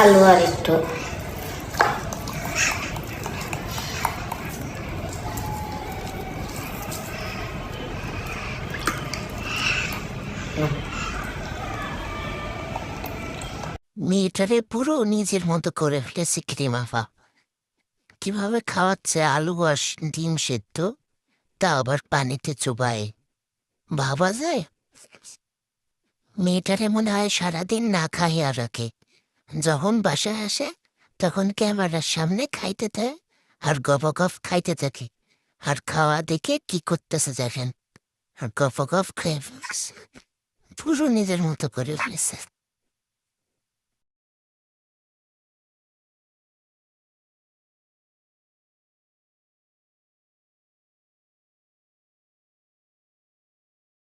আলু আর একটু মেয়েটারে পুরো নিজের মতো করে ফেলেছে ক্রিমাফা। কিভাবে খাওয়াচ্ছে আলু আর ডিম সেদ্ধ, তা আবার পানিতে চুবায়। ভাবা যায়, মেয়েটারে মনে হয় সারাদিন না খাইয়া রাখে। যখন বাসায় আসে তখন ক্যামেরার সামনে খাইতে থাকে আর গপ খাইতে থাকে। আর খাওয়া দেখে কি করতেছে দেখেন, আর গপ খেয়ে ফেলছে। পুরো নিজের মতো করে ফেলেছে।